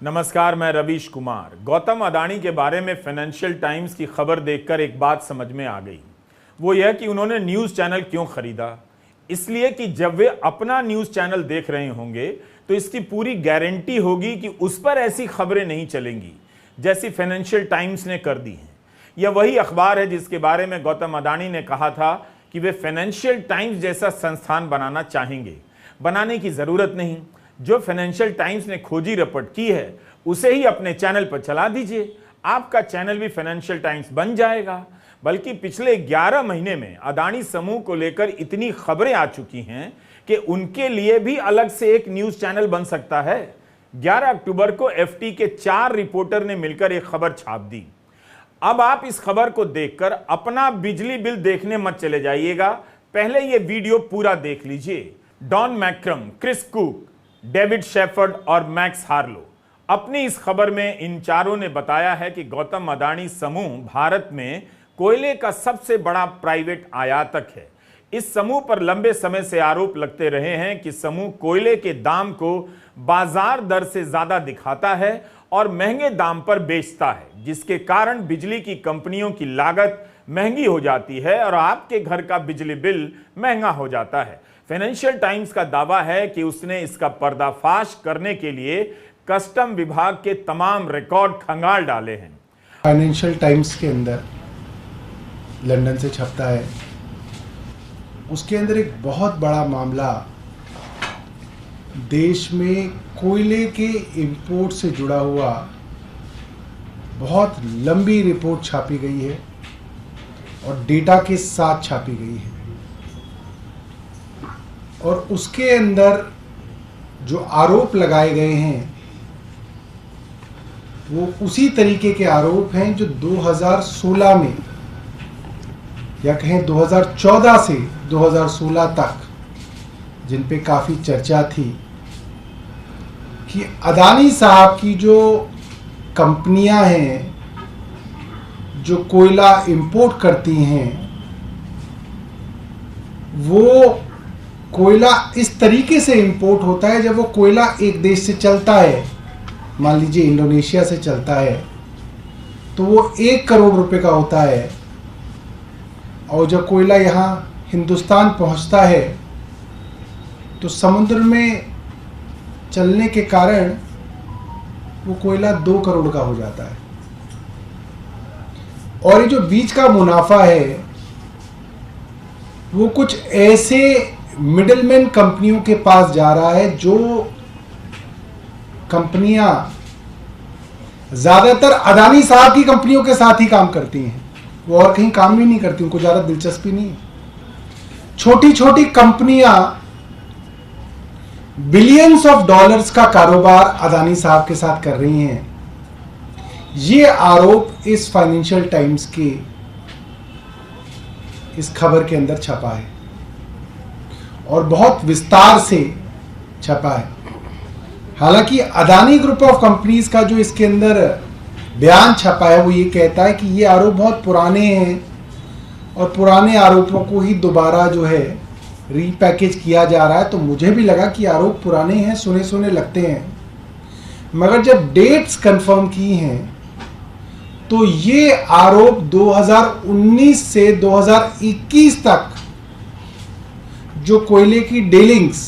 नमस्कार, मैं रवीश कुमार। गौतम अडानी के बारे में फाइनेंशियल टाइम्स की खबर देखकर एक बात समझ में आ गई। वो यह कि उन्होंने न्यूज़ चैनल क्यों खरीदा। इसलिए कि जब वे अपना न्यूज़ चैनल देख रहे होंगे तो इसकी पूरी गारंटी होगी कि उस पर ऐसी खबरें नहीं चलेंगी जैसी फाइनेंशियल टाइम्स ने कर दी हैं। यह वही अखबार है जिसके बारे में गौतम अडानी ने कहा था कि वे फाइनेंशियल टाइम्स जैसा संस्थान बनाना चाहेंगे। बनाने की ज़रूरत नहीं, जो फाइनेंशियल टाइम्स ने खोजी रपट की है उसे ही अपने चैनल पर चला दीजिए। आपका चैनल भी फाइनेंशियल टाइम्स बन जाएगा। बल्कि पिछले 11 महीने में अडानी समूह को लेकर इतनी खबरें आ चुकी हैं कि उनके लिए भी अलग से एक न्यूज़ चैनल बन सकता है। 11 अक्टूबर को एफटी के 4 रिपोर्टर ने मिलकर एक खबर छाप दी। अब आप इस खबर को देखकर अपना बिजली बिल देखने मत चले जाइएगा, पहले यह वीडियो पूरा देख लीजिए। Don McCrum, Chris Cook, David Shepherd और मैक्स हार्लो। अपनी इस खबर में इन चारों ने बताया है कि गौतम अडानी समूह भारत में कोयले का सबसे बड़ा प्राइवेट आयातक है। इस समूह पर लंबे समय से आरोप लगते रहे हैं कि समूह कोयले के दाम को बाजार दर से ज्यादा दिखाता है और महंगे दाम पर बेचता है, जिसके कारण बिजली की कंपनियों की लागत महंगी हो जाती है और आपके घर का बिजली बिल महंगा हो जाता है। फाइनेंशियल टाइम्स का दावा है कि उसने इसका पर्दाफाश करने के लिए कस्टम विभाग के तमाम रिकॉर्ड खंगाल डाले हैं। फाइनेंशियल टाइम्स के अंदर लंदन से छपता है, उसके अंदर एक बहुत बड़ा मामला देश में कोयले के इंपोर्ट से जुड़ा हुआ बहुत लंबी रिपोर्ट छापी गई है और डेटा के साथ छापी गई है। और उसके अंदर जो आरोप लगाए गए हैं वो उसी तरीके के आरोप हैं जो 2016 में या कहें 2014 से 2016 तक जिन पे काफ़ी चर्चा थी कि अडानी साहब की जो कंपनियां हैं जो कोयला इंपोर्ट करती हैं वो कोयला इस तरीके से इंपोर्ट होता है, जब वो कोयला एक देश से चलता है, मान लीजिए इंडोनेशिया से चलता है, तो वो 1 करोड़ रुपए का होता है और जब कोयला यहाँ हिंदुस्तान पहुँचता है तो समुद्र में चलने के कारण वो कोयला 2 करोड़ का हो जाता है। और ये जो बीच का मुनाफा है वो कुछ ऐसे मिडलमैन कंपनियों के पास जा रहा है जो कंपनियां ज़्यादातर अडानी साहब की कंपनियों के साथ ही काम करती हैं, वो और कहीं काम भी नहीं करती, उनको ज़्यादा दिलचस्पी नहीं है। छोटी छोटी कंपनियां बिलियंस ऑफ डॉलर्स का कारोबार अडानी साहब के साथ कर रही हैं। ये आरोप इस फाइनेंशियल टाइम्स की इस खबर के अंदर छपा है और बहुत विस्तार से छपा है। हालांकि अडानी ग्रुप ऑफ कंपनीज का जो इसके अंदर बयान छपा है वो ये कहता है कि ये आरोप बहुत पुराने हैं और पुराने आरोपों को ही दोबारा जो है रीपैकेज किया जा रहा है। तो मुझे भी लगा कि आरोप पुराने हैं, सुने सुने लगते हैं, मगर जब डेट्स कंफर्म की हैं तो ये आरोप 2019 से 2021 तक जो कोयले की डीलिंग्स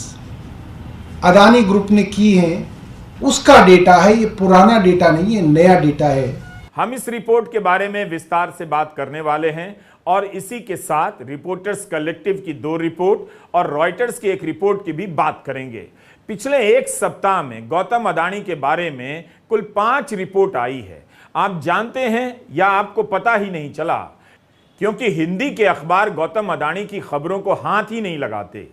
अडानी ग्रुप ने की हैं उसका डेटा है। ये पुराना डेटा नहीं है, नया डेटा है। हम इस रिपोर्ट के बारे में विस्तार से बात करने वाले हैं और इसी के साथ रिपोर्टर्स कलेक्टिव की 2 रिपोर्ट और रॉयटर्स की 1 रिपोर्ट की भी बात करेंगे। पिछले 1 सप्ताह में गौतम अडानी के बारे में कुल 5 रिपोर्ट आई है। आप जानते हैं या आपको पता ही नहीं चला, क्योंकि हिंदी के अखबार गौतम अडानी की खबरों को हाथ ही नहीं लगाते।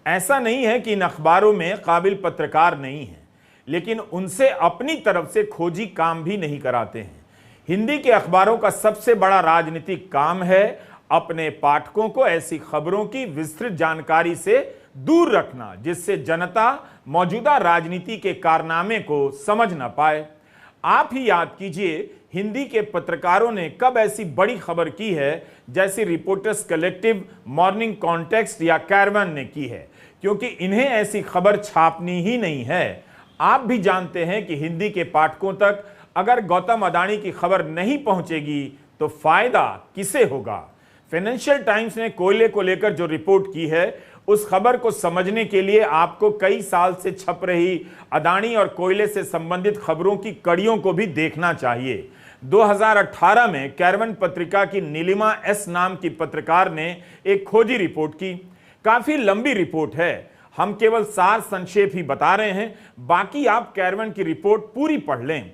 ऐसा नहीं है कि इन अखबारों में काबिल पत्रकार नहीं हैं, लेकिन उनसे अपनी तरफ से खोजी काम भी नहीं कराते हैं। हिंदी के अखबारों का सबसे बड़ा राजनीतिक काम है अपने पाठकों को ऐसी खबरों की विस्तृत जानकारी से दूर रखना जिससे जनता मौजूदा राजनीति के कारनामे को समझ ना पाए। आप ही याद कीजिए हिंदी के पत्रकारों ने कब ऐसी बड़ी खबर की है जैसी रिपोर्टर्स कलेक्टिव, मॉर्निंग कॉन्टेक्स्ट या कैरवन ने की है, क्योंकि इन्हें ऐसी खबर छापनी ही नहीं है। आप भी जानते हैं कि हिंदी के पाठकों तक अगर गौतम अडानी की खबर नहीं पहुंचेगी तो फायदा किसे होगा। फाइनेंशियल टाइम्स ने कोयले को लेकर जो रिपोर्ट की है उस खबर को समझने के लिए आपको कई साल से छप रही अडानी और कोयले से संबंधित खबरों की कड़ियों को भी देखना चाहिए। 2018 में कैरवन पत्रिका की नीलिमा एस नाम की पत्रकार ने एक खोजी रिपोर्ट की। काफी लंबी रिपोर्ट है, हम केवल सार संक्षेप ही बता रहे हैं, बाकी आप कैरवन की रिपोर्ट पूरी पढ़ लें।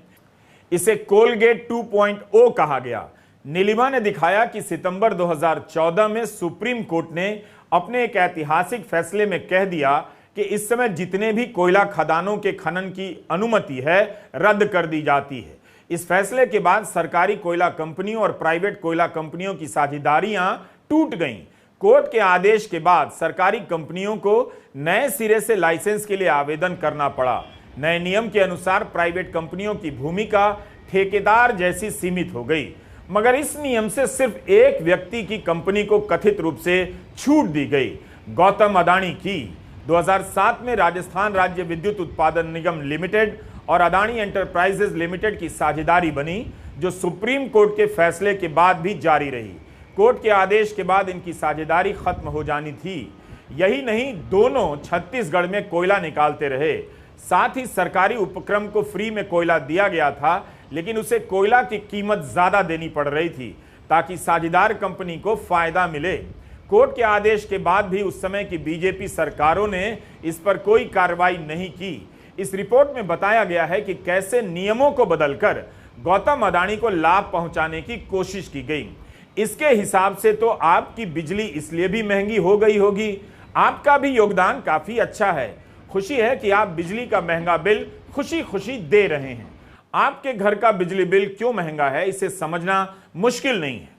इसे कोलगेट 2.0 कहा गया। नीलिमा ने दिखाया कि सितंबर 2014 में सुप्रीम कोर्ट ने अपने एक ऐतिहासिक फैसले में कह दिया कि इस समय जितने भी कोयला खदानों के खनन की अनुमति है रद्द कर दी जाती है। इस फैसले के बाद सरकारी कोयला कंपनियों और प्राइवेट कोयला कंपनियों की साझेदारियां टूट गईं। कोर्ट के आदेश के बाद सरकारी कंपनियों को नए सिरे से लाइसेंस के लिए आवेदन करना पड़ा। नए नियम के अनुसार प्राइवेट कंपनियों की भूमिका ठेकेदार जैसी सीमित हो गई, मगर इस नियम से सिर्फ एक व्यक्ति की कंपनी को कथित रूप से छूट दी गई, गौतम अडानी की। 2007 में राजस्थान राज्य विद्युत उत्पादन निगम लिमिटेड और अडानी एंटरप्राइजेज लिमिटेड की साझेदारी बनी, जो सुप्रीम कोर्ट के फैसले के बाद भी जारी रही। कोर्ट के आदेश के बाद इनकी साझेदारी खत्म हो जानी थी। यही नहीं, दोनों छत्तीसगढ़ में कोयला निकालते रहे। साथ ही सरकारी उपक्रम को फ्री में कोयला दिया गया था, लेकिन उसे कोयला की कीमत ज्यादा देनी पड़ रही थी ताकि साझेदार कंपनी को फायदा मिले। कोर्ट के आदेश के बाद भी उस समय की बीजेपी सरकारों ने इस पर कोई कार्रवाई नहीं की। इस रिपोर्ट में बताया गया है कि कैसे नियमों को बदलकर गौतम अडानी को लाभ पहुंचाने की कोशिश की गई। इसके हिसाब से तो आपकी बिजली इसलिए भी महंगी हो गई होगी। आपका भी योगदान काफी अच्छा है। खुशी है कि आप बिजली का महंगा बिल खुशी खुशी दे रहे हैं। आपके घर का बिजली बिल क्यों महंगा है, इसे समझना मुश्किल नहीं है।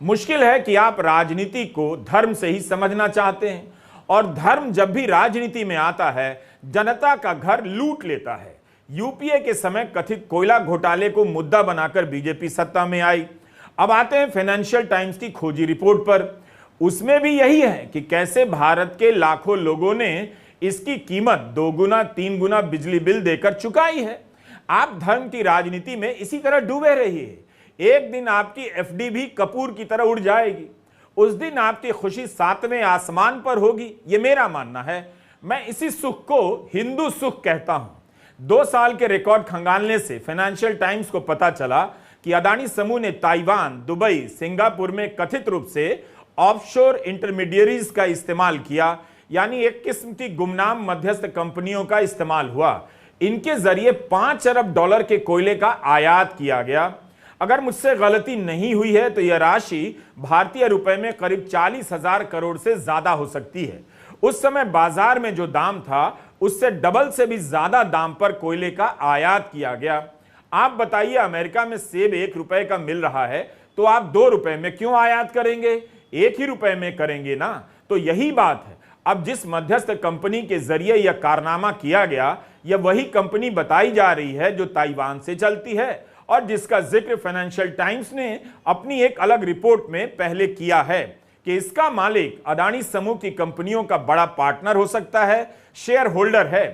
मुश्किल है कि आप राजनीति को धर्म से ही समझना चाहते हैं, और धर्म जब भी राजनीति में आता है जनता का घर लूट लेता है। यूपीए के समय कथित कोयला घोटाले को मुद्दा बनाकर बीजेपी सत्ता में आई। अब आते हैं फाइनेंशियल टाइम्स की खोजी रिपोर्ट पर। उसमें भी यही है कि कैसे भारत के लाखों लोगों ने इसकी कीमत 2 गुना 3 गुना बिजली बिल देकर चुकाई है। आप धर्म की राजनीति में इसी तरह डूबे रहिए। एक दिन आपकी एफडी भी कपूर की तरह उड़ जाएगी। उस दिन आपकी खुशी 7वें आसमान पर होगी, ये मेरा मानना है। मैं इसी सुख को हिंदू सुख कहता हूं। 2 साल के रिकॉर्ड खंगालने से फाइनेंशियल टाइम्स को पता चला कि अडानी समूह ने ताइवान, दुबई, सिंगापुर में कथित रूप से ऑफशोर इंटरमीडियरीज का इस्तेमाल किया, यानी एक किस्म की गुमनाम मध्यस्थ कंपनियों का इस्तेमाल हुआ। इनके जरिए $5 अरब के कोयले का आयात किया गया। अगर मुझसे गलती नहीं हुई है तो यह राशि भारतीय रुपए में करीब 40,000 करोड़ से ज्यादा हो सकती है। उस समय बाजार में जो दाम था उससे डबल से भी ज्यादा दाम पर कोयले का आयात किया गया। आप बताइए, अमेरिका में सेब 1 रुपए का मिल रहा है तो आप 2 रुपए में क्यों आयात करेंगे? 1 ही रुपए में करेंगे ना। तो यही बात है। अब जिस मध्यस्थ कंपनी के जरिए यह कारनामा किया गया, यह वही कंपनी बताई जा रही है जो ताइवान से चलती है और जिसका जिक्र फाइनेंशियल टाइम्स ने अपनी एक अलग रिपोर्ट में पहले किया है कि इसका मालिक अडानी समूह की कंपनियों का बड़ा पार्टनर हो सकता है, शेयर होल्डर है।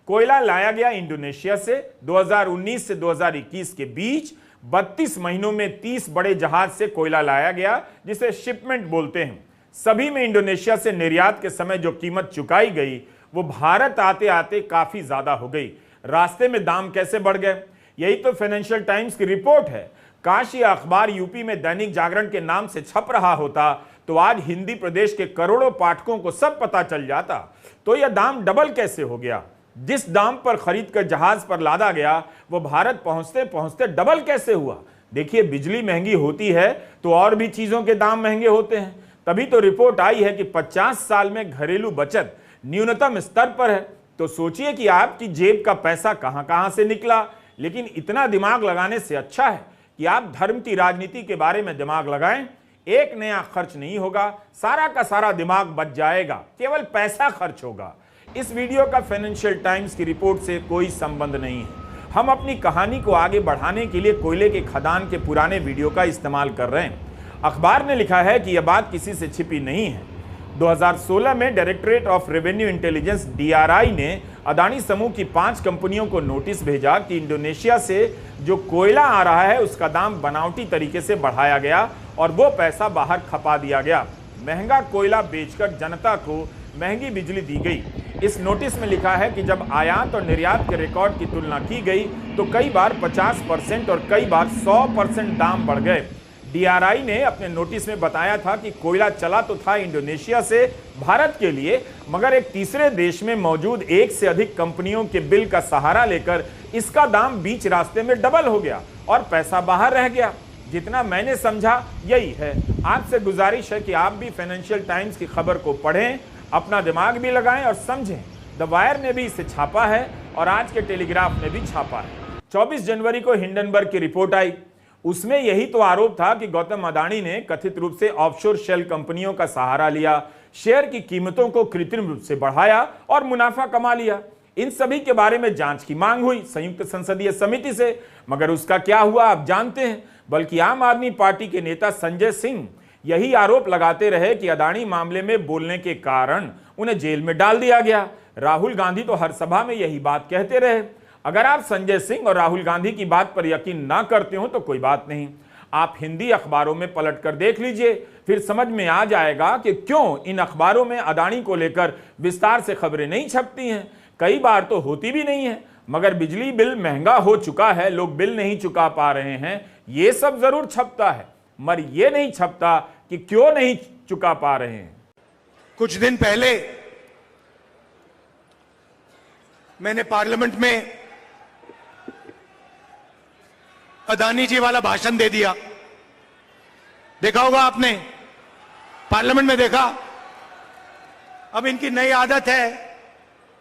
कोयला लाया गया इंडोनेशिया से। 2019 से 2021 के बीच 32 महीनों में 30 बड़े जहाज से कोयला लाया गया, जिसे शिपमेंट बोलते हैं। सभी में इंडोनेशिया से निर्यात के समय जो कीमत चुकाई गई वो भारत आते आते काफी ज्यादा हो गई। रास्ते में दाम कैसे बढ़ गए, यही तो फाइनेंशियल टाइम्स की रिपोर्ट है। काश ये अखबार यूपी में दैनिक जागरण के नाम से छप रहा होता तो आज हिंदी प्रदेश के करोड़ों पाठकों को सब पता चल जाता। तो यह दाम डबल कैसे हो गया? जिस दाम पर खरीद कर जहाज पर लादा गया वो भारत पहुंचते पहुंचते डबल कैसे हुआ? देखिए, बिजली महंगी होती है तो और भी चीजों के दाम महंगे होते हैं। तभी तो रिपोर्ट आई है कि 50 साल में घरेलू बचत न्यूनतम स्तर पर है। तो सोचिए कि आपकी जेब का पैसा कहां कहां से निकला। लेकिन इतना दिमाग लगाने से अच्छा है कि आप धर्म की राजनीति के बारे में दिमाग लगाएं। एक नया खर्च नहीं होगा, सारा का सारा दिमाग बच जाएगा, केवल पैसा खर्च होगा। इस वीडियो का फाइनेंशियल टाइम्स की रिपोर्ट से कोई संबंध नहीं है। हम अपनी कहानी को आगे बढ़ाने के लिए कोयले के खदान के पुराने वीडियो का इस्तेमाल कर रहे हैं। अखबार ने लिखा है कि यह बात किसी से छिपी नहीं है। 2016 में directorate of revenue intelligence DRI ने अदानी समूह की 5 कंपनियों को नोटिस भेजा कि इंडोनेशिया से जो कोयला आ रहा है उसका दाम बनावटी तरीके से बढ़ाया गया और वो पैसा बाहर खपा दिया गया। महंगा कोयला बेचकर जनता को महंगी बिजली दी गई। इस नोटिस में लिखा है कि जब आयात और निर्यात के रिकॉर्ड की तुलना की गई तो कई बार 50% और कई बार 100% दाम बढ़ गए। DRI ने अपने नोटिस में बताया था कि कोयला चला तो था इंडोनेशिया से भारत के लिए, मगर एक तीसरे देश में मौजूद एक से अधिक कंपनियों के बिल का सहारा लेकर इसका दाम बीच रास्ते में डबल हो गया और पैसा बाहर रह गया। जितना मैंने समझा यही है। आपसे गुजारिश है कि आप भी फाइनेंशियल टाइम्स की खबर को पढ़ें, अपना दिमाग भी लगाएं और समझें। द वायर ने भी इसे छापा है और आज के टेलीग्राफ ने भी छापा है। 24 जनवरी को हिंडनबर्ग की रिपोर्ट आई। उसमें यही तो आरोप था कि गौतम अदानी ने कथित रूप से ऑफशोर शेल कंपनियों का सहारा लिया, शेयर की कीमतों को कृत्रिम रूप से बढ़ाया और मुनाफा कमा लिया। इन सभी के बारे में जांच की मांग हुई संयुक्त संसदीय समिति से, मगर उसका क्या हुआ आप जानते हैं। बल्कि आम आदमी पार्टी के नेता संजय सिंह यही आरोप लगाते रहे कि अदानी मामले में बोलने के कारण उन्हें जेल में डाल दिया गया। राहुल गांधी तो हर सभा में यही बात कहते रहे। अगर आप संजय सिंह और राहुल गांधी की बात पर यकीन ना करते हो तो कोई बात नहीं, आप हिंदी अखबारों में पलट कर देख लीजिए, फिर समझ में आ जाएगा कि क्यों इन अखबारों में अदानी को लेकर विस्तार से खबरें नहीं छपती हैं। कई बार तो होती भी नहीं है, मगर बिजली बिल महंगा हो चुका है, लोग बिल नहीं चुका पा रहे हैं, ये सब जरूर छपता है, मगर ये नहीं छपता कि क्यों नहीं चुका पा रहे हैं। कुछ दिन पहले मैंने पार्लियामेंट में अदानी जी वाला भाषण दे दिया। देखा होगा आपने, पार्लियामेंट में देखा। अब इनकी नई आदत है,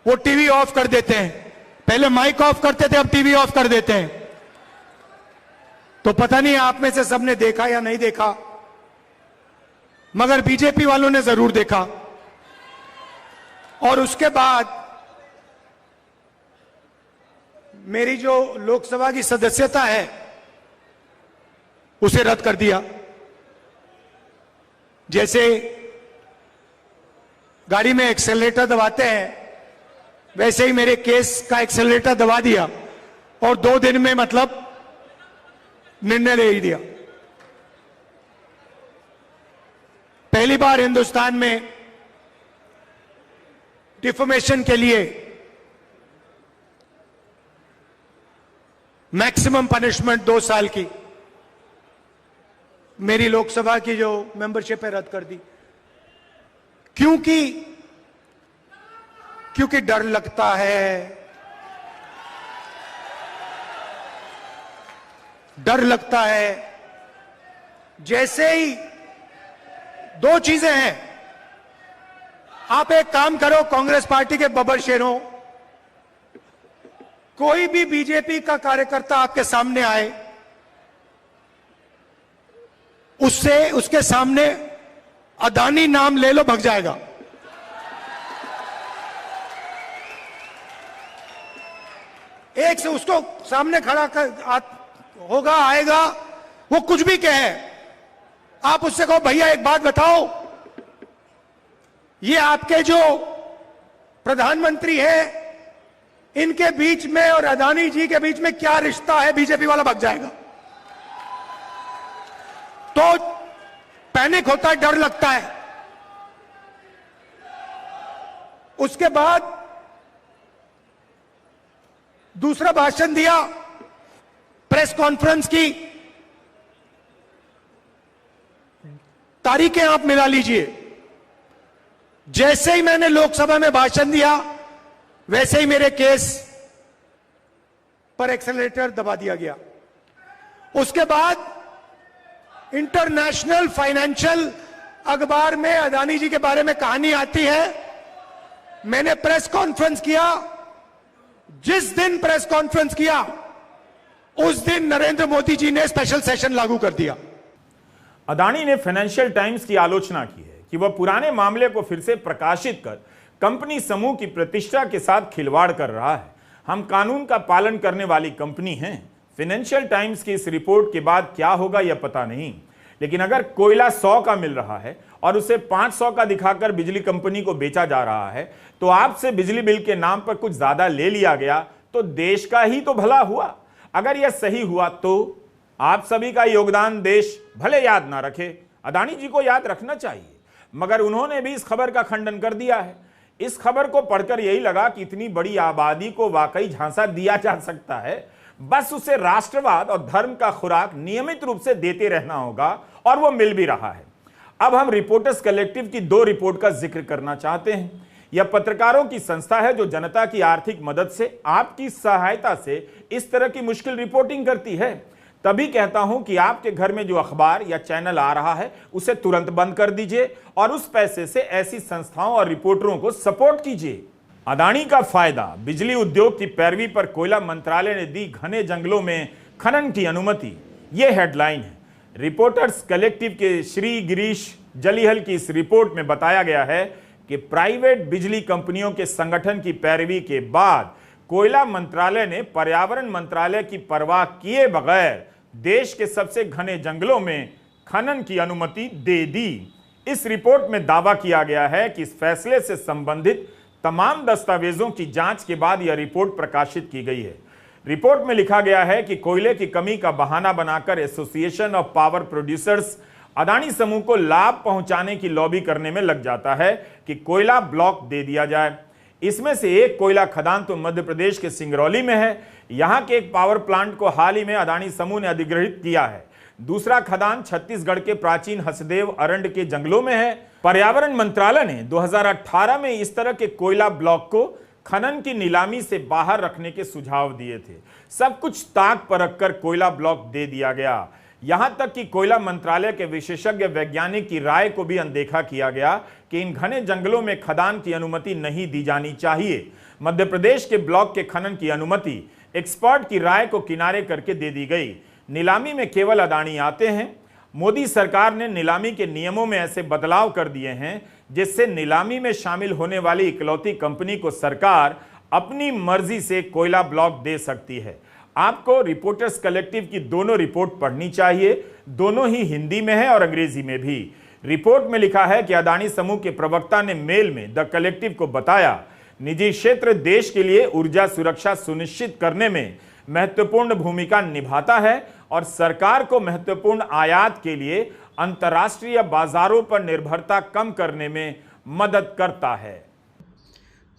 वो टीवी ऑफ कर देते हैं। पहले माइक ऑफ करते थे, अब टीवी ऑफ कर देते हैं। तो पता नहीं आप में से सबने देखा या नहीं देखा, मगर बीजेपी वालों ने जरूर देखा। और उसके बाद मेरी जो लोकसभा की सदस्यता है उसे रद्द कर दिया। जैसे गाड़ी में एक्सेलरेटर दबाते हैं, वैसे ही मेरे केस का एक्सेलरेटर दबा दिया और 2 दिन में मतलब निर्णय ले ही दिया। पहली बार हिंदुस्तान में डिफॉर्मेशन के लिए मैक्सिमम पनिशमेंट 2 साल की मेरी लोकसभा की जो मेंबरशिप है रद्द कर दी। क्योंकि डर लगता है, डर लगता है। जैसे ही 2 चीजें हैं, आप एक काम करो कांग्रेस पार्टी के बब्बर शेरों, कोई भी बीजेपी का कार्यकर्ता आपके सामने आए, उसके सामने अदानी नाम ले लो, भग जाएगा। एक से उसको सामने खड़ा कर होगा, आएगा, वो कुछ भी कहे, आप उससे कहो भैया एक बात बताओ, ये आपके जो प्रधानमंत्री हैं इनके बीच में और अदानी जी के बीच में क्या रिश्ता है, बीजेपी वाला भग जाएगा। तो पैनिक होता है, डर लगता है। उसके बाद दूसरा भाषण दिया, प्रेस कॉन्फ्रेंस की तारीखें आप मिला लीजिए। जैसे ही मैंने लोकसभा में भाषण दिया वैसे ही मेरे केस पर एक्सेलरेटर दबा दिया गया। उसके बाद इंटरनेशनल फाइनेंशियल अखबार में अदानी जी के बारे में कहानी आती है। मैंने प्रेस कॉन्फ्रेंस किया, जिस दिन प्रेस कॉन्फ्रेंस किया उस दिन नरेंद्र मोदी जी ने स्पेशल सेशन लागू कर दिया। अदानी ने फाइनेंशियल टाइम्स की आलोचना की है कि वह पुराने मामले को फिर से प्रकाशित कर कंपनी समूह की प्रतिष्ठा के साथ खिलवाड़ कर रहा है। हम कानून का पालन करने वाली कंपनी हैं। फाइनेंशियल टाइम्स की इस रिपोर्ट के बाद क्या होगा यह पता नहीं, लेकिन अगर कोयला 100 का मिल रहा है और उसे 500 का दिखाकर बिजली कंपनी को बेचा जा रहा है, तो आपसे बिजली बिल के नाम पर कुछ ज्यादा ले लिया गया तो देश का ही तो भला हुआ। अगर यह सही हुआ तो आप सभी का योगदान देश भले याद ना रखे, अदानी जी को याद रखना चाहिए, मगर उन्होंने भी इस खबर का खंडन कर दिया है। इस खबर को पढ़कर यही लगा कि इतनी बड़ी आबादी को वाकई झांसा दिया जा सकता है, बस उसे राष्ट्रवाद और धर्म का खुराक नियमित रूप से देते रहना होगा, और वो मिल भी रहा है। अब हम रिपोर्टर्स कलेक्टिव की 2 रिपोर्ट का जिक्र करना चाहते हैं। यह पत्रकारों की संस्था है जो जनता की आर्थिक मदद से, आपकी सहायता से इस तरह की मुश्किल रिपोर्टिंग करती है। तभी कहता हूं कि आपके घर में जो अखबार या चैनल आ रहा है उसे तुरंत बंद कर दीजिए और उस पैसे से ऐसी संस्थाओं और रिपोर्टरों को सपोर्ट कीजिए। अदानी का फायदा, बिजली उद्योग की पैरवी पर कोयला मंत्रालय ने दी घने जंगलों में खनन की अनुमति, यह हेडलाइन है। रिपोर्टर्स कलेक्टिव के श्री गिरीश जलीहल की इस रिपोर्ट में बताया गया है कि प्राइवेट बिजली कंपनियों के संगठन की पैरवी के बाद कोयला मंत्रालय ने पर्यावरण मंत्रालय की परवाह किए बगैर देश के सबसे घने जंगलों में खनन की अनुमति दे दी। इस रिपोर्ट में दावा किया गया है कि इस फैसले से संबंधित तमाम दस्तावेजों की जांच के बाद यह रिपोर्ट प्रकाशित की गई है। रिपोर्ट में लिखा गया है कि कोयले की कमी का बहाना बनाकर association of power producers Adani समूह को लाभ पहुंचाने की लॉबी करने में लग जाता है कि कोयला ब्लॉक दे दिया जाए। इसमें से एक कोयला खदान तो मध्य प्रदेश के सिंगरौली में है। यहां के एक पावर प्लांट को हाल ही में अदानी समूह ने अधिग्रहित किया है। दूसरा खदान छत्तीसगढ़ के प्राचीन हसदेव अरंड के जंगलों में है। पर्यावरण मंत्रालय ने 2018 में इस तरह के कोयला ब्लॉक को खनन की नीलामी से बाहर रखने के सुझाव दिए थे। सब कुछ ताक पर रखकर कोयला ब्लॉक दे दिया गया। यहां तक कि कोयला मंत्रालय के विशेषज्ञ वैज्ञानिक की राय को भी अनदेखा किया गया कि इन घने जंगलों में खदान की अनुमति नहीं दी जानी चाहिए। मध्य प्रदेश के ब्लॉक के खनन की अनुमति एक्सपर्ट की राय को किनारे करके दे दी गई। नीलामी में केवल अदानी आते हैं। मोदी सरकार ने नीलामी के नियमों में ऐसे बदलाव कर दिए हैं जिससे नीलामी में शामिल होने वाली इकलौती कंपनी को सरकार अपनी मर्जी से कोयला ब्लॉक दे सकती है। आपको रिपोर्टर्स कलेक्टिव की दोनों रिपोर्ट पढ़नी चाहिए। दोनों ही हिंदी में है और अंग्रेजी में भी। रिपोर्ट में लिखा है कि अदानी समूह के प्रवक्ता ने मेल में द कलेक्टिव को बताया, निजी क्षेत्र देश के लिए ऊर्जा सुरक्षा सुनिश्चित करने में महत्वपूर्ण भूमिका निभाता है और सरकार को महत्वपूर्ण आयात के लिए अंतर्राष्ट्रीय बाजारों पर निर्भरता कम करने में मदद करता है।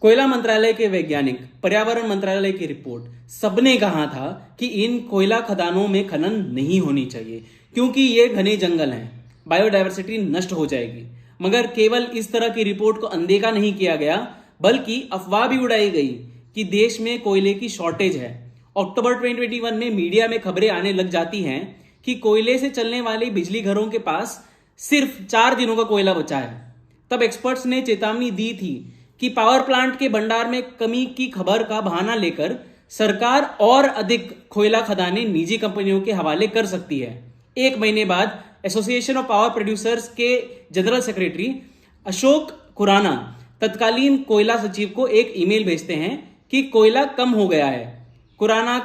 कोयला मंत्रालय के वैज्ञानिक, पर्यावरण मंत्रालय की रिपोर्ट, सबने कहा था कि इन कोयला खदानों में खनन नहीं होनी चाहिए क्योंकि ये घने जंगल हैं, बायोडायवर्सिटी नष्ट हो जाएगी। मगर केवल इस तरह की रिपोर्ट को अनदेखा नहीं किया गया, बल्कि अफवाह भी उड़ाई गई कि देश में कोयले की शॉर्टेज है। अक्टूबर 2021 में मीडिया में खबरें आने लग जाती हैं कि कोयले से चलने वाले बिजली घरों के पास सिर्फ 4 दिनों का कोयला बचा है। तब एक्सपर्ट्स ने चेतावनी दी थी कि पावर प्लांट के भंडार में कमी की खबर का बहाना लेकर सरकार और अधिक कोयला खदानें निजी कंपनियों के हवाले कर सकती है। 1 महीने बाद एसोसिएशन ऑफ पावर प्रोड्यूसर्स के जनरल सेक्रेटरी अशोक खुराना तत्कालीन कोयला सचिव को एक ईमेल भेजते हैं कि कोयला कम हो गया है। खुराना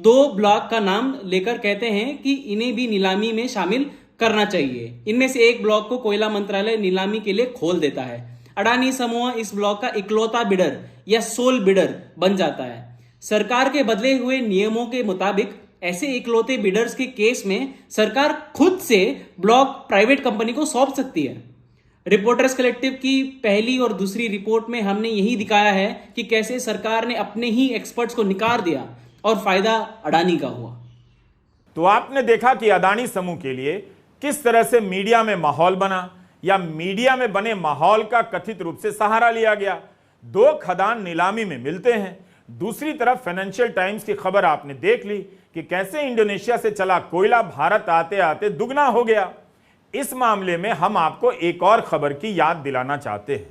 2 ब्लॉक का नाम लेकर कहते हैं कि इन्हें भी नीलामी में शामिल करना चाहिए। इनमें से एक ब्लॉक को कोयला मंत्रालय नीलामी के लिए खोल देता है। अडानी समूह इस ब्लॉक का इकलौता बिडर या सोल बिडर बन जाता है। सरकार के बदले हुए नियमों के मुताबिक ऐसे इकलौते बिडर्स के केस में सरकार खुद से ब्लॉक प्राइवेट कंपनी को सौंप सकती है। रिपोर्टर्स कलेक्टिव की पहली और दूसरी रिपोर्ट में हमने यही दिखाया है कि कैसे सरकार ने अपने ही एक्सपर्ट्स को निकार दिया और फायदा अडानी का हुआ। तो आपने देखा कि अदानी समूह के लिए किस तरह से मीडिया में माहौल बना या मीडिया में बने माहौल का कथित रूप से सहारा लिया गया। 2 खदान नीलामी में मिलते हैं। दूसरी तरफ फाइनेंशियल टाइम्स की खबर आपने देख ली कि कैसे इंडोनेशिया से चला कोयला भारत आते आते दुगना हो गया। इस मामले में हम आपको एक और खबर की याद दिलाना चाहते हैं।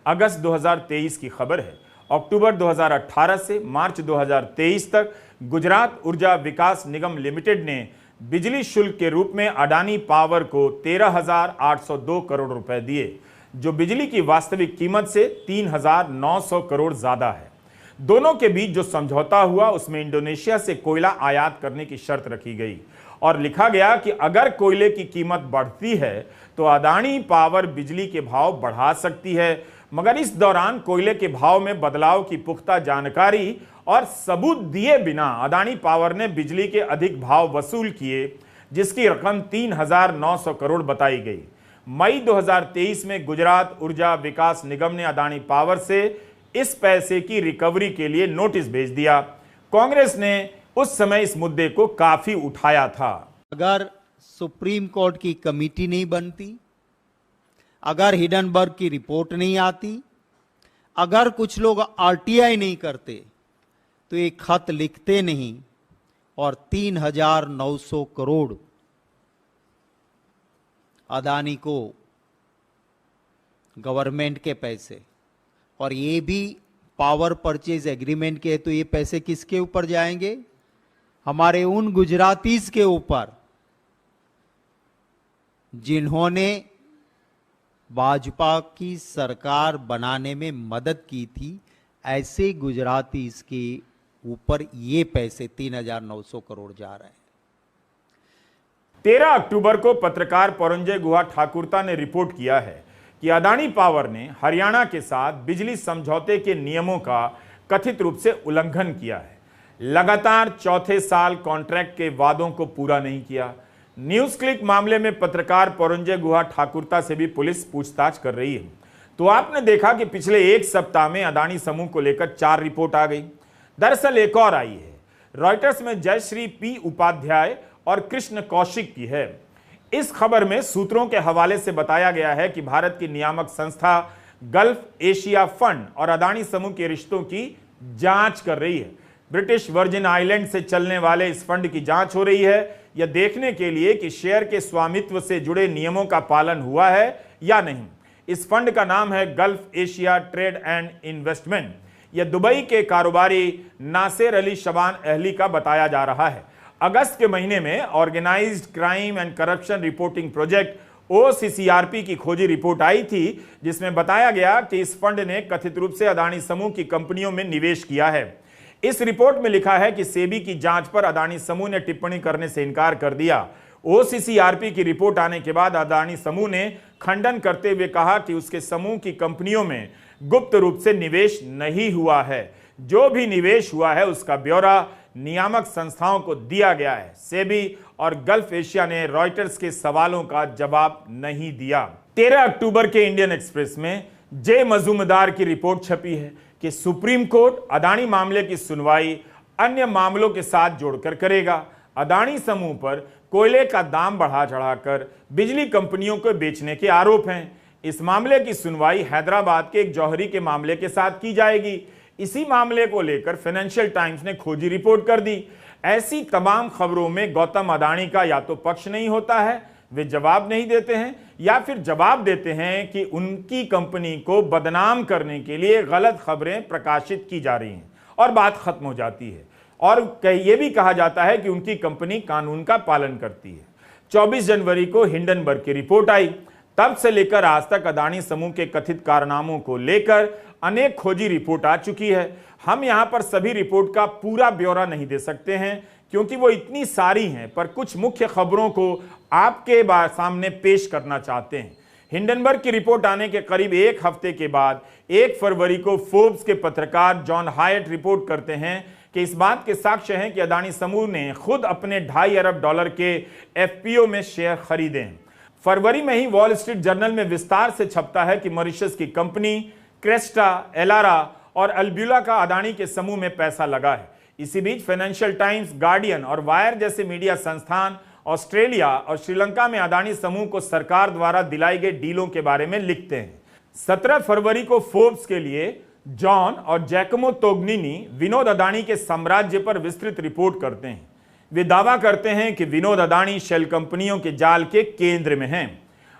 अगस्त 2023 की खबर है। अक्टूबर 2018 से मार्च 2023 तक गुजरात ऊर्जा विकास निगम लिमिटेड ने बिजली शुल्क के रूप में अडानी पावर को 13,802 करोड़ रुपए दिए, जो बिजली की वास्तविक कीमत से 3,900 करोड़ ज्यादा है। दोनों के बीच जो समझौता हुआ उसमें इंडोनेशिया से कोयला आयात करने की शर्त रखी गई और लिखा गया कि अगर कोयले की कीमत बढ़ती है तो अदानी पावर बिजली के भाव बढ़ा सकती है, मगर इस दौरान कोयले के भाव में बदलाव की पुख्ता जानकारी और सबूत दिए बिना अदानी पावर ने बिजली के अधिक भाव वसूल किए, जिसकी रकम 3,900 करोड़ बताई गई। मई 2023 में गुजरात ऊर्जा विकास निगम ने अदानी पावर से इस पैसे की रिकवरी के लिए नोटिस भेज दिया। कांग्रेस ने उस समय इस मुद्दे को काफी उठाया था। अगर सुप्रीम कोर्ट की कमेटी नहीं बनती, अगर हिडनबर्ग की रिपोर्ट नहीं आती, अगर कुछ लोग आरटीआई नहीं करते तो एक खत लिखते नहीं और 3,900 करोड़ अदानी को गवर्नमेंट के पैसे, और ये भी पावर परचेज एग्रीमेंट के, तो ये पैसे किसके ऊपर जाएंगे? हमारे उन गुजरातीज के ऊपर जिन्होंने भाजपा की सरकार बनाने में मदद की थी। ऐसे गुजरातीज के ऊपर ये पैसे 3,900 करोड़ जा रहे हैं। 13 अक्टूबर को पत्रकार परंजय गुहा ठाकुरता ने रिपोर्ट किया है कि अदानी पावर ने हरियाणा के साथ बिजली समझौते के नियमों का कथित रूप से उल्लंघन किया है। लगातार चौथे साल कॉन्ट्रैक्ट के वादों को पूरा नहीं किया। न्यूज क्लिक मामले में पत्रकार परंजय गुहा ठाकुरता से भी पुलिस पूछताछ कर रही है। तो आपने देखा कि पिछले एक सप्ताह में अदानी समूह को लेकर 4 रिपोर्ट आ गई। दरअसल एक और आई है, रॉयटर्स में जयश्री पी उपाध्याय और कृष्ण कौशिक की है। इस खबर में सूत्रों के हवाले से बताया गया है कि भारत की नियामक संस्था गल्फ एशिया फंड और अदानी समूह के रिश्तों की जांच कर रही है। ब्रिटिश वर्जिन आइलैंड से चलने वाले इस फंड की जांच हो रही है, यह देखने के लिए कि शेयर के स्वामित्व से जुड़े नियमों का पालन हुआ है या नहीं। इस फंड का नाम है gulf Asia trade and investment. यह दुबई के कारोबारी नासिर अली शबान अहली का बताया जा रहा है। अगस्त के महीने में organised crime and corruption reporting project OCCRP की खोजी रिपोर्ट आई थी, जिसमें बताया गया कि इस फंड ने कथित रूप से अदानी समूह की कंपनियों में निवेश किया है। इस रिपोर्ट में लिखा है कि सेबी की जांच पर अदानी समूह ने टिप्पणी करने से इनकार कर दिया। OCCRP की रिपोर्ट आने के बाद अदानी समूह ने खंडन करते हुए कहा कि उसके समूह की कंपनियों में गुप्त रूप से निवेश नहीं हुआ है। जो भी निवेश हुआ है उसका ब्यौरा नियामक संस्थाओं को दिया गया है। सेबी और गल्फ एशिया ने रॉयटर्स के सवालों का जवाब नहीं दिया। 13 अक्टूबर के इंडियन एक्सप्रेस में जे मजूमदार की रिपोर्ट छपी है कि सुप्रीम कोर्ट अदानी मामले की सुनवाई अन्य मामलों के साथ जोड़कर करेगा। अदानी समूह पर कोयले का दाम बढ़ा चढ़ाकर बिजली कंपनियों को बेचने के आरोप हैं। इस मामले की सुनवाई हैदराबाद के एक जौहरी के मामले के साथ की जाएगी। इसी मामले को लेकर फाइनेंशियल टाइम्स ने खोजी रिपोर्ट कर दी। ऐसी तमाम खबरों में गौतम अदानी का या तो पक्ष नहीं होता है, वे जवाब नहीं देते हैं, या फिर जवाब देते हैं कि उनकी कंपनी को बदनाम करने के लिए गलत खबरें प्रकाशित की जा रही हैं और बात खत्म हो जाती है। और यह भी कहा जाता है कि उनकी कंपनी कानून का पालन करती है। 24 जनवरी को हिंडनबर्ग की रिपोर्ट आई। तब से लेकर आज तक अदानी समूह के कथित कारनामों को लेकर अनेक खोजी रिपोर्ट आ चुकी है। हम यहां पर सभी रिपोर्ट का पूरा ब्यौरा नहीं दे सकते हैं क्योंकि वो इतनी सारी हैं, पर कुछ मुख्य खबरों को आपके सामने पेश करना चाहते हैं। हिंडनबर्ग की रिपोर्ट आने के करीब एक हफ्ते के बाद 1 फरवरी को फोर्ब्स के पत्रकार जॉन हायट रिपोर्ट करते हैं कि इस बात के साक्ष्य हैं कि अदानी समूह ने खुद अपने $2.5 अरब के FPO में शेयर खरीदे हैं। फरवरी में ही वॉल स्ट्रीट जर्नल में विस्तार से छपता है कि मॉरिशस की कंपनी क्रेस्टा, एलारा और अल्ब्यूला का अदानी के समूह में पैसा लगा है। इसी बीच फाइनेंशियल टाइम्स, गार्डियन और वायर जैसे मीडिया संस्थान ऑस्ट्रेलिया और श्रीलंका में अदानी समूह को सरकार द्वारा दिलाई गई डीलों के बारे में लिखते हैं। 17 फरवरी को फोर्ब्स के लिए जॉन और जैकमो तोगनिनी विनोद अदानी के साम्राज्य पर विस्तृत रिपोर्ट करते हैं। वे दावा करते हैं कि विनोद अदानी शेल कंपनियों के जाल के केंद्र में हैं।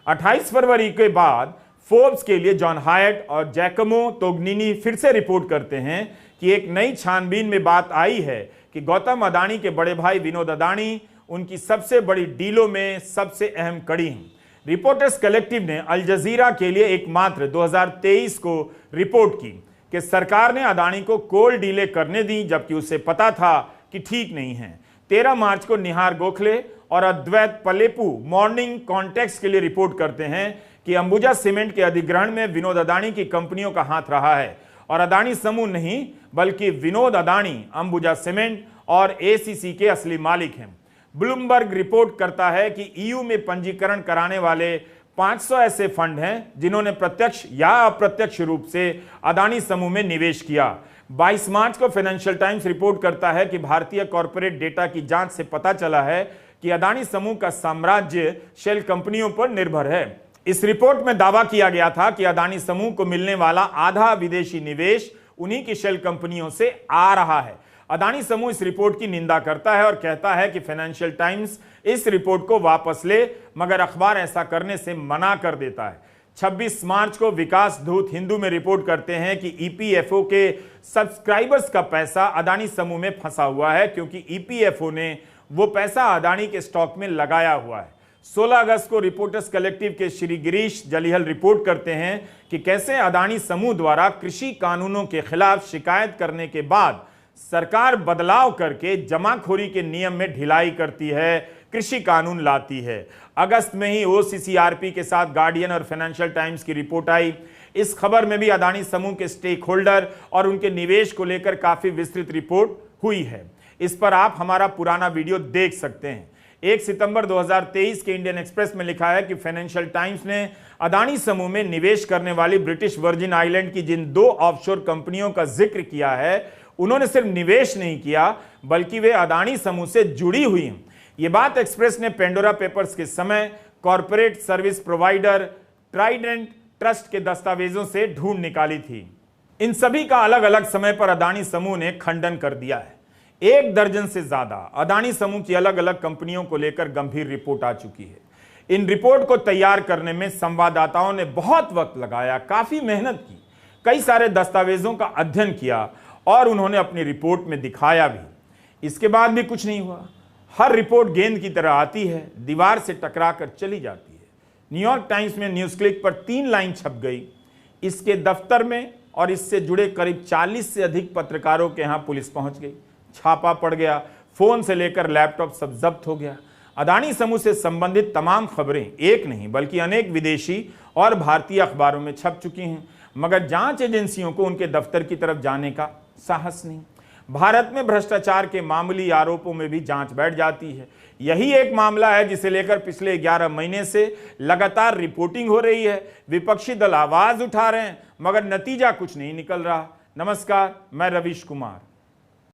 28 फरवरी के बाद फोर्ब्स के लिए जॉन हायट और जैकमो तोगनिनी फिर से रिपोर्ट करते हैं कि एक नई छानबीन में बात आई है कि गौतम अदानी के बड़े भाई विनोद अदानी उनकी सबसे बड़ी डीलों में सबसे अहम कड़ी हैं। रिपोर्टर्स कलेक्टिव ने अल जजीरा के लिए एकमात्र 2023 को रिपोर्ट की कि सरकार ने अदानी को कोल डीलें करने दी, जबकि उसे पता था कि ठीक नहीं है। 13 मार्च को निहार गोखले और अद्वैत पलेपू मॉर्निंग कॉन्टेक्स्ट के लिए रिपोर्ट करते हैं कि अंबुजा सीमेंट के अधिग्रहण में विनोद अदानी की कंपनियों का हाथ रहा है और अदानी समूह नहीं बल्कि विनोद अदानी अंबुजा सीमेंट और एसीसी के असली मालिक हैं। ब्लूमबर्ग रिपोर्ट करता है कि ईयू में पंजीकरण कराने वाले 500 ऐसे फंड हैं जिन्होंने प्रत्यक्ष या अप्रत्यक्ष रूप से अदानी समूह में निवेश किया। 22 मार्च को फाइनेंशियल टाइम्स रिपोर्ट करता है कि भारतीय कॉर्पोरेट डेटा की जांच से पता चला है कि अदानी समूह का साम्राज्य शेल कंपनियों पर निर्भर है। इस रिपोर्ट में दावा किया गया था कि अदानी समूह को मिलने वाला आधा विदेशी निवेश उन्हीं की शेल कंपनियों से आ रहा है। अदानी समूह इस रिपोर्ट की निंदा करता है और कहता है कि फाइनेंशियल टाइम्स इस रिपोर्ट को वापस ले, मगर अखबार ऐसा करने से मना कर देता है। 26 मार्च को विकास दूत हिंदू में रिपोर्ट करते हैं कि ईपीएफओ के सब्सक्राइबर्स का पैसा अदानी समूह में फंसा हुआ है क्योंकि ईपीएफओ ने वो पैसा अदानी के स्टॉक में लगाया हुआ है। 16 अगस्त को रिपोर्टर्स कलेक्टिव के श्री गिरीश जलिहल रिपोर्ट करते हैं कि कैसे अदानी समूह द्वारा कृषि कानूनों के खिलाफ शिकायत करने के बाद सरकार बदलाव करके जमाखोरी के नियम में ढिलाई करती है, कृषि कानून लाती है। अगस्त में ही ओसीसीआरपी के साथ गार्डियन और फाइनेंशियल टाइम्स की रिपोर्ट आई। इस खबर में भी अदानी समूह के स्टेक होल्डर और उनके निवेश को लेकर काफी विस्तृत रिपोर्ट हुई है। इस पर आप हमारा पुराना वीडियो देख सकते हैं। 1 सितंबर 2023 के इंडियन एक्सप्रेस में लिखा है कि फाइनेंशियल टाइम्स ने अदानी समूह में निवेश करने वाली ब्रिटिश वर्जिन आइलैंड की जिन 2 ऑफशोर कंपनियों का जिक्र किया है, उन्होंने सिर्फ निवेश नहीं किया बल्कि वे अदानी समूह से जुड़ी हुई हैं। यह बात एक्सप्रेस ने पेंडोरा पेपर्स के समय corporate service provider Trident trust के दस्तावेजों से ढूंढ निकाली थी। इन सभी का अलग अलग समय पर अदानी समूह ने खंडन कर दिया है। 1 दर्जन से ज्यादा अदानी समूह की अलग अलग कंपनियों को लेकर गंभीर रिपोर्ट आ चुकी है। इन रिपोर्ट को तैयार करने में संवाददाताओं ने बहुत वक्त लगाया, काफी मेहनत की, कई सारे दस्तावेजों का अध्ययन किया और उन्होंने अपनी रिपोर्ट में दिखाया भी। इसके बाद भी कुछ नहीं हुआ। हर रिपोर्ट गेंद की तरह आती है, दीवार से टकरा कर चली जाती है। न्यूयॉर्क टाइम्स में न्यूज क्लिक पर 3 लाइन छप गई। इसके दफ्तर में और इससे जुड़े करीब 40 से अधिक पत्रकारों के यहां पुलिस पहुंच गई। छापा पड़ गया, फोन से लेकर लैपटॉप सब जब्त हो गया। अदानी समूह से संबंधित तमाम खबरें एक नहीं बल्कि अनेक विदेशी और भारतीय अखबारों में छप चुकी हैं, मगर जांच एजेंसियों को उनके दफ्तर की तरफ जाने का साहस नहीं। भारत में भ्रष्टाचार के मामूली आरोपों में भी जांच बैठ जाती है। यही एक मामला है जिसे लेकर पिछले 11 महीने से लगातार रिपोर्टिंग हो रही है। विपक्षी दल आवाज उठा रहे हैं मगर नतीजा कुछ नहीं निकल रहा। नमस्कार, मैं रवीश कुमार।